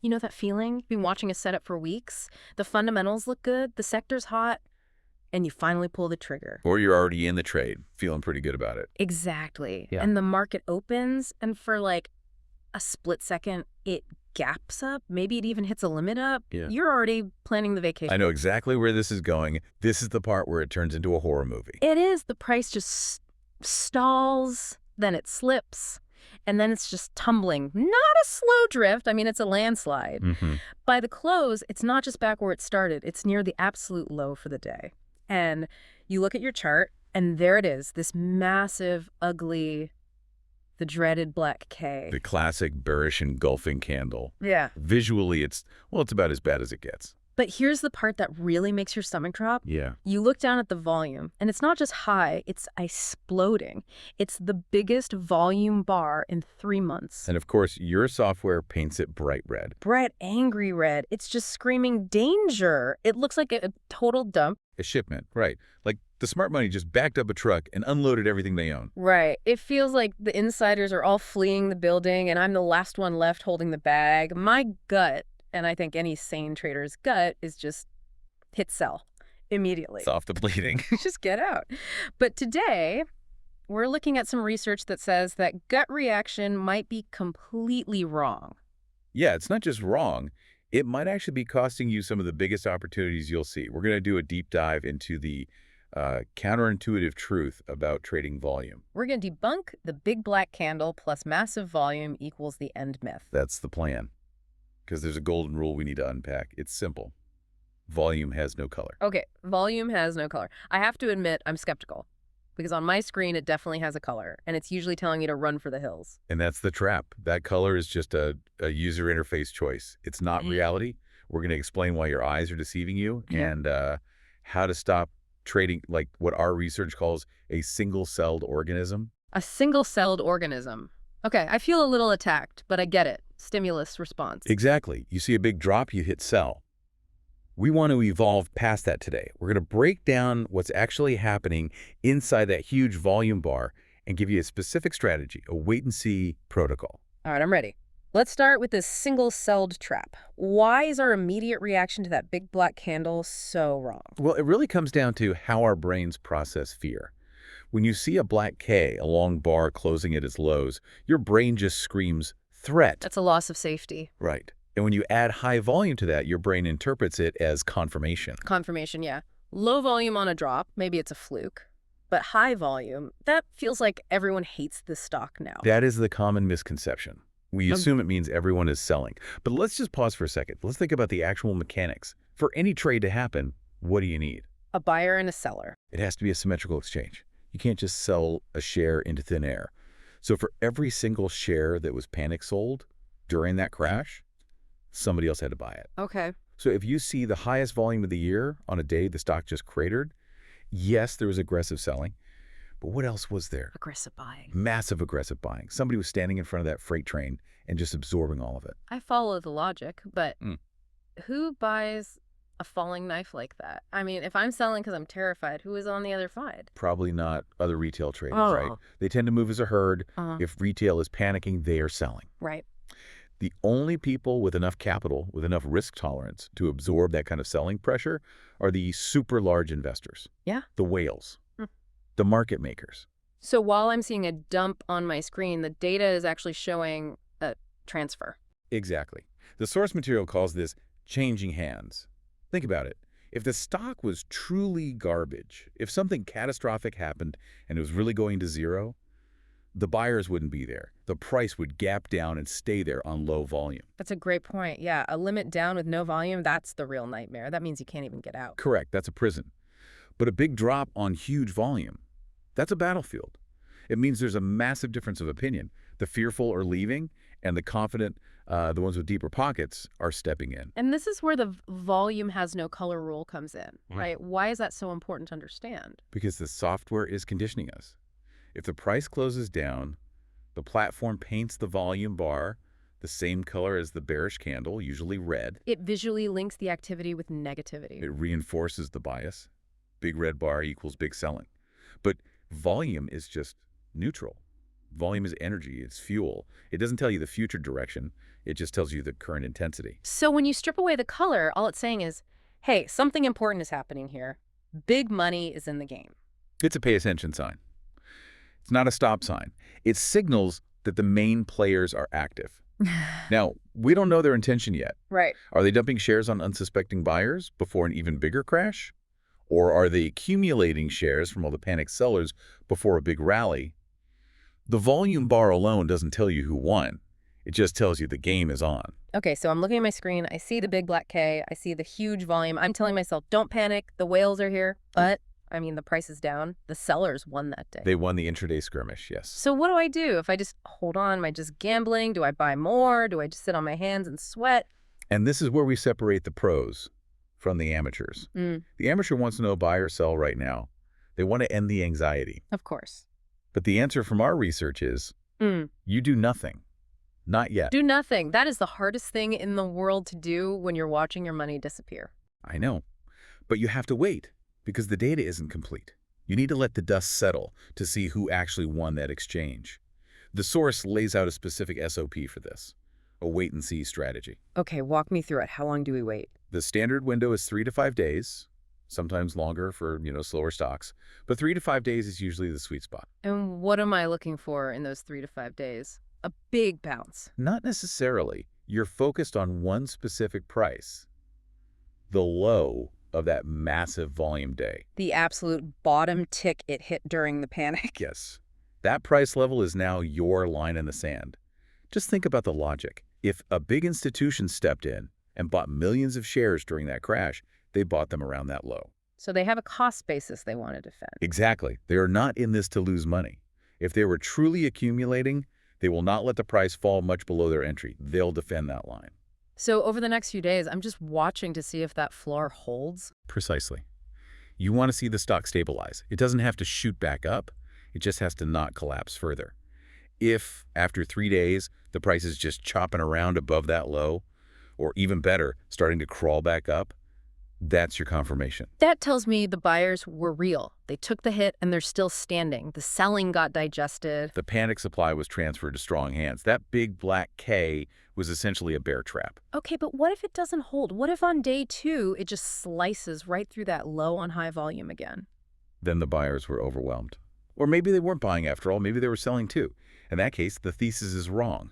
You know that feeling? You've been watching a setup for weeks, the fundamentals look good, the sector's hot, and you finally pull the trigger. Or you're already in the trade, feeling pretty good about it. Exactly. Yeah. And the market opens, and for like a split second, it gaps up. Maybe it even hits a limit up. Yeah. You're already planning the vacation. I know exactly where this is going. This is the part where it turns into a horror movie. It is. The price just stalls, then it slips, and then it's just tumbling. Not a slow drift. I mean, it's a landslide. By the close, it's not just back where it started. It's near the absolute low for the day. And you look at your chart, and there it is, this massive, ugly, the dreaded black K. The classic bearish engulfing candle. Yeah. Visually, it's about as bad as it gets. But here's the part that really makes your stomach drop. Yeah. You look down at the volume, and it's not just high, it's exploding. It's the biggest volume bar in 3 months. And of course, your software paints it bright red. Bright, angry red. It's just screaming danger. It looks like a total dump. A shipment, right. Like the smart money just backed up a truck and unloaded everything they own. Right. It feels like the insiders are all fleeing the building, and I'm the last one left holding the bag. My gut, and I think any sane trader's gut, is just hit sell immediately. Stop the bleeding. Just get out. But today, we're looking at some research that says that gut reaction might be completely wrong. Yeah, it's not just wrong. It might actually be costing you some of the biggest opportunities you'll see. We're going to do a deep dive into the counterintuitive truth about trading volume. We're going to debunk the big black candle plus massive volume equals the end myth. That's the plan. Because there's a golden rule we need to unpack. It's simple. Volume has no color. Okay, volume has no color. I have to admit, I'm skeptical. Because on my screen, it definitely has a color, and it's usually telling me to run for the hills. And that's the trap. That color is just a user interface choice. It's not reality. We're going to explain why your eyes are deceiving you and how to stop trading like what our research calls a single-celled organism. A single-celled organism. Okay, I feel a little attacked, but I get it. Stimulus response. Exactly. You see a big drop, you hit sell. We want to evolve past that today. We're going to break down what's actually happening inside that huge volume bar and give you a specific strategy, a wait-and-see protocol. All right, I'm ready. Let's start with this single-celled trap. Why is our immediate reaction to that big black candle so wrong? Well, it really comes down to how our brains process fear. When you see a black K, a long bar closing at its lows, your brain just screams, threat. That's a loss of safety. Right. And when you add high volume to that, your brain interprets it as confirmation. Confirmation, yeah. Low volume on a drop, maybe it's a fluke. But high volume, that feels like everyone hates this stock now. That is the common misconception. We assume it means everyone is selling. But let's just pause for a second. Let's think about the actual mechanics. For any trade to happen, what do you need? A buyer and a seller. It has to be a symmetrical exchange. You can't just sell a share into thin air. So for every single share that was panic sold during that crash, somebody else had to buy it. Okay. So if you see the highest volume of the year on a day the stock just cratered, yes, there was aggressive selling. But what else was there? Aggressive buying. Massive aggressive buying. Somebody was standing in front of that freight train and just absorbing all of it. I follow the logic, but who buys a falling knife like that? I mean, if I'm selling because I'm terrified, who is on the other side? Probably not other retail traders, right? They tend to move as a herd. If retail is panicking, they are selling. Right. The only people with enough capital, with enough risk tolerance to absorb that kind of selling pressure are the super large investors. Yeah. The whales. The market makers. So while I'm seeing a dump on my screen, the data is actually showing a transfer. Exactly. The source material calls this changing hands. Think about it. If the stock was truly garbage, if something catastrophic happened and it was really going to zero, the buyers wouldn't be there. The price would gap down and stay there on low volume. That's a great point. Yeah, a limit down with no volume, that's the real nightmare. That means you can't even get out. Correct. That's a prison. But a big drop on huge volume, that's a battlefield. It means there's a massive difference of opinion. The fearful are leaving, and the confident, the ones with deeper pockets, are stepping in. And this is where the volume has no color rule comes in, right? Why is that so important to understand? Because the software is conditioning us. If the price closes down, the platform paints the volume bar the same color as the bearish candle, usually red. It visually links the activity with negativity. It reinforces the bias. Big red bar equals big selling. But volume is just neutral. Volume is energy. It's fuel. It doesn't tell you the future direction. It just tells you the current intensity. So when you strip away the color, all it's saying is, hey, something important is happening here. Big money is in the game. It's a pay attention sign. It's not a stop sign. It signals that the main players are active. Now, we don't know their intention yet. Right. Are they dumping shares on unsuspecting buyers before an even bigger crash? Or are they accumulating shares from all the panicked sellers before a big rally? The volume bar alone doesn't tell you who won. It just tells you the game is on. Okay, so I'm looking at my screen. I see the big black K. I see the huge volume. I'm telling myself, don't panic. The whales are here. But, I mean, the price is down. The sellers won that day. They won the intraday skirmish, yes. So what do I do? If I just hold on, am I just gambling? Do I buy more? Do I just sit on my hands and sweat? And this is where we separate the pros from the amateurs. The amateur wants to know buy or sell right now. They want to end the anxiety. Of course. But the answer from our research is you do nothing. Not yet. Do nothing. That is the hardest thing in the world to do when you're watching your money disappear. I know. But you have to wait because the data isn't complete. You need to let the dust settle to see who actually won that exchange. The source lays out a specific SOP for this, a wait-and-see strategy. Okay, walk me through it. How long do we wait? The standard window is 3 to 5 days, sometimes longer for, slower stocks. But 3 to 5 days is usually the sweet spot. And what am I looking for in those 3 to 5 days? A big bounce. Not necessarily. You're focused on one specific price, the low of that massive volume day. The absolute bottom tick it hit during the panic. Yes. That price level is now your line in the sand. Just think about the logic. If a big institution stepped in and bought millions of shares during that crash, they bought them around that low. So they have a cost basis they want to defend. Exactly. They are not in this to lose money. If they were truly accumulating, they will not let the price fall much below their entry. They'll defend that line. So over the next few days, I'm just watching to see if that floor holds. Precisely. You want to see the stock stabilize. It doesn't have to shoot back up. It just has to not collapse further. If, after 3 days, the price is just chopping around above that low, or even better, starting to crawl back up, that's your confirmation. That tells me the buyers were real. They took the hit and they're still standing. The selling got digested. The panic supply was transferred to strong hands. That big black K was essentially a bear trap. Okay, but what if it doesn't hold? What if on day 2, it just slices right through that low on high volume again? Then the buyers were overwhelmed. Or maybe they weren't buying after all. Maybe they were selling too. In that case, the thesis is wrong.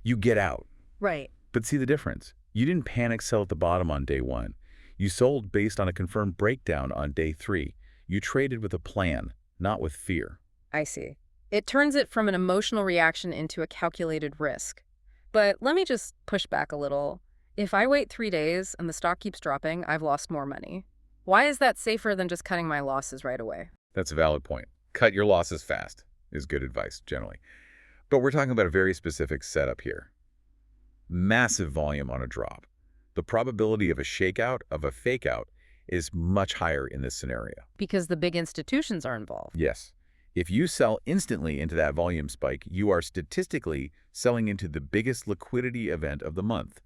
You get out. Right. But see the difference. You didn't panic sell at the bottom on day 1. You sold based on a confirmed breakdown on day 3. You traded with a plan, not with fear. I see. It turns it from an emotional reaction into a calculated risk. But let me just push back a little. If I wait 3 days and the stock keeps dropping, I've lost more money. Why is that safer than just cutting my losses right away? That's a valid point. Cut your losses fast is good advice, generally. But we're talking about a very specific setup here. Massive volume on a drop. The probability of a shakeout, of a fakeout, is much higher in this scenario. Because the big institutions are involved. Yes. If you sell instantly into that volume spike, you are statistically selling into the biggest liquidity event of the month.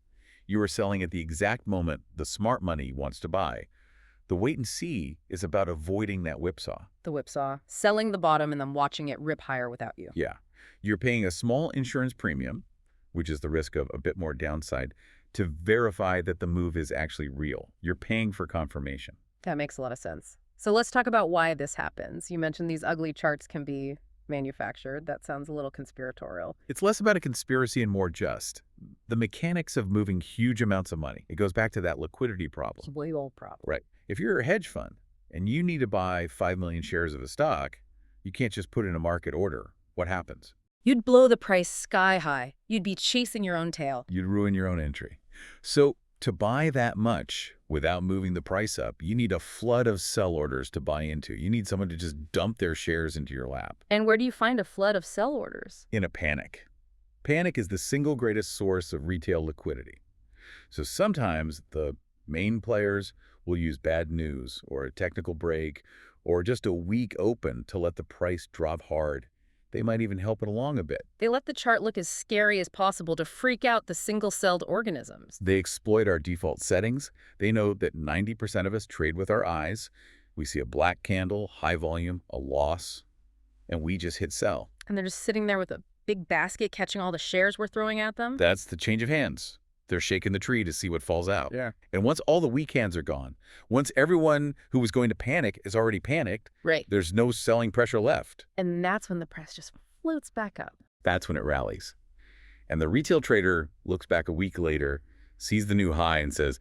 You are selling at the exact moment the smart money wants to buy. The wait and see is about avoiding that whipsaw. The whipsaw. Selling the bottom and then watching it rip higher without you. Yeah. You're paying a small insurance premium, which is the risk of a bit more downside, to verify that the move is actually real. You're paying for confirmation. That makes a lot of sense. So let's talk about why this happens. You mentioned these ugly charts can be manufactured. That sounds a little conspiratorial. It's less about a conspiracy and more just the mechanics of moving huge amounts of money. It goes back to that liquidity problem. It's a way old problem. Right. If you're a hedge fund and you need to buy 5 million shares of a stock, you can't just put in a market order. What happens? You'd blow the price sky high. You'd be chasing your own tail. You'd ruin your own entry. So to buy that much without moving the price up, you need a flood of sell orders to buy into. You need someone to just dump their shares into your lap. And where do you find a flood of sell orders? In a panic. Panic is the single greatest source of retail liquidity. So sometimes the main players will use bad news or a technical break or just a weak open to let the price drop hard. They might even help it along a bit. They let the chart look as scary as possible to freak out the single-celled organisms. They exploit our default settings. They know that 90% of us trade with our eyes. We see a black candle, high volume, a loss, and we just hit sell. And they're just sitting there with a big basket catching all the shares we're throwing at them? That's the change of hands. They're shaking the tree to see what falls out. Yeah. And once all the weak hands are gone, once everyone who was going to panic is already panicked, Right. there's no selling pressure left. And that's when the price just floats back up. That's when it rallies. And the retail trader looks back a week later, sees the new high and says,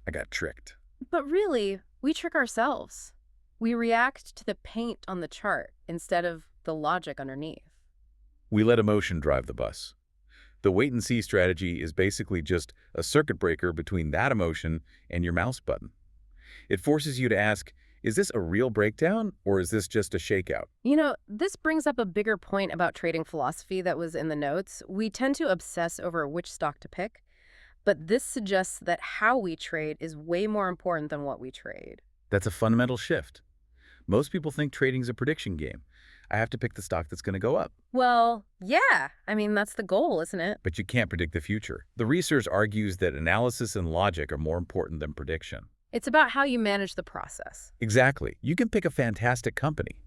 I got tricked. But really, we trick ourselves. We react to the paint on the chart instead of the logic underneath. We let emotion drive the bus. The wait-and-see strategy is basically just a circuit breaker between that emotion and your mouse button. It forces you to ask, is this a real breakdown or is this just a shakeout? You know, this brings up a bigger point about trading philosophy that was in the notes. We tend to obsess over which stock to pick, but this suggests that how we trade is way more important than what we trade. That's a fundamental shift. Most people think trading's a prediction game. I have to pick the stock that's going to go up. Well, yeah. I mean, that's the goal, isn't it? But you can't predict the future. The research argues that analysis and logic are more important than prediction. It's about how you manage the process. Exactly. You can pick a fantastic company,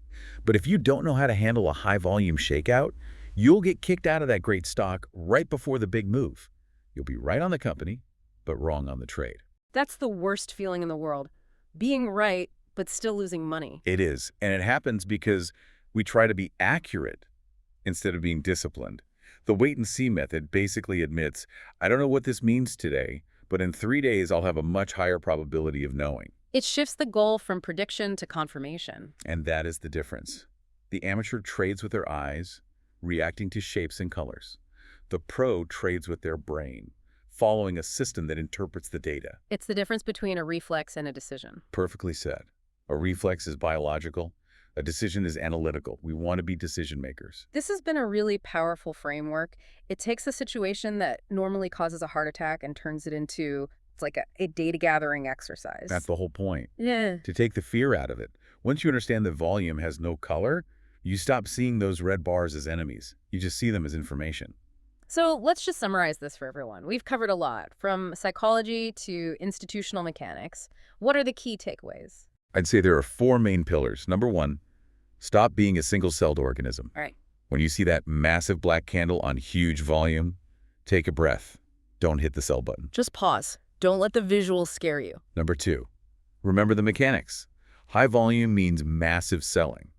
but if you don't know how to handle a high-volume shakeout, you'll get kicked out of that great stock right before the big move. You'll be right on the company, but wrong on the trade. That's the worst feeling in the world. Being right, but still losing money. It is, and it happens because we try to be accurate instead of being disciplined. The wait-and-see method basically admits, I don't know what this means today, but in 3 days I'll have a much higher probability of knowing. It shifts the goal from prediction to confirmation. And that is the difference. The amateur trades with their eyes, reacting to shapes and colors. The pro trades with their brain, following a system that interprets the data. It's the difference between a reflex and a decision. Perfectly said. A reflex is biological. A decision is analytical. We want to be decision makers. This has been a really powerful framework. It takes a situation that normally causes a heart attack and turns it into, it's like a data gathering exercise. That's the whole point. Yeah. To take the fear out of it. Once you understand that volume has no color, you stop seeing those red bars as enemies. You just see them as information. So let's just summarize this for everyone. We've covered a lot, from psychology to institutional mechanics. What are the key takeaways? I'd say there are 4 main pillars. Number 1, stop being a single-celled organism. All right. When you see that massive black candle on huge volume, take a breath. Don't hit the sell button. Just pause. Don't let the visuals scare you. Number 2, remember the mechanics. High volume means massive selling,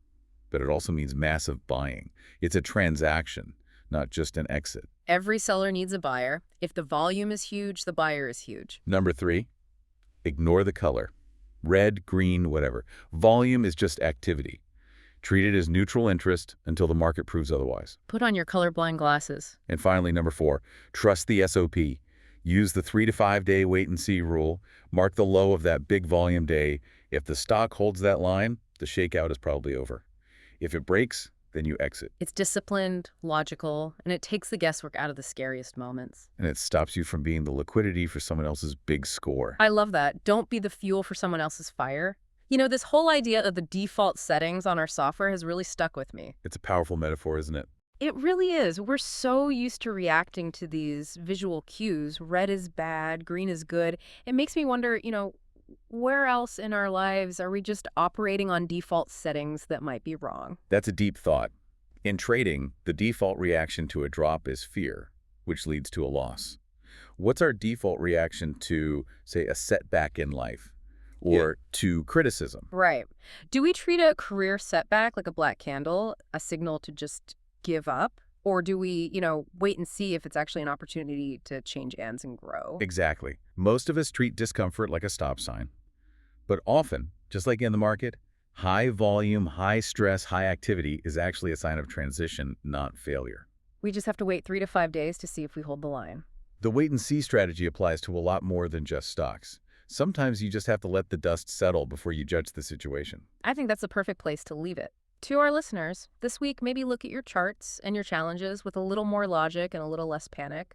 but it also means massive buying. It's a transaction, not just an exit. Every seller needs a buyer. If the volume is huge, the buyer is huge. Number 3, ignore the color. Red, green, whatever. Volume is just activity. Treat it as neutral interest until the market proves otherwise. Put on your colorblind glasses. And finally, number 4, trust the SOP. Use the 3 to 5 day wait and see rule. Mark the low of that big volume day. If the stock holds that line, the shakeout is probably over. If it breaks, then you exit. It's disciplined, logical, and it takes the guesswork out of the scariest moments. And it stops you from being the liquidity for someone else's big score. I love that. Don't be the fuel for someone else's fire. You know, this whole idea of the default settings on our software has really stuck with me. It's a powerful metaphor, isn't it? It really is. We're so used to reacting to these visual cues. Red is bad, green is good. It makes me wonder, where else in our lives are we just operating on default settings that might be wrong? That's a deep thought. In trading, the default reaction to a drop is fear, which leads to a loss. What's our default reaction to, say, a setback in life or to criticism? Right. Do we treat a career setback like a black candle, a signal to just give up? Or do we, wait and see if it's actually an opportunity to change ends and grow? Exactly. Most of us treat discomfort like a stop sign. But often, just like in the market, high volume, high stress, high activity is actually a sign of transition, not failure. We just have to wait 3 to 5 days to see if we hold the line. The wait-and-see strategy applies to a lot more than just stocks. Sometimes you just have to let the dust settle before you judge the situation. I think that's a perfect place to leave it. To our listeners, this week, maybe look at your charts and your challenges with a little more logic and a little less panic.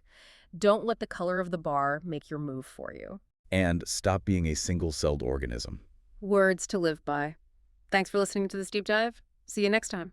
Don't let the color of the bar make your move for you. And stop being a single-celled organism. Words to live by. Thanks for listening to this deep dive. See you next time.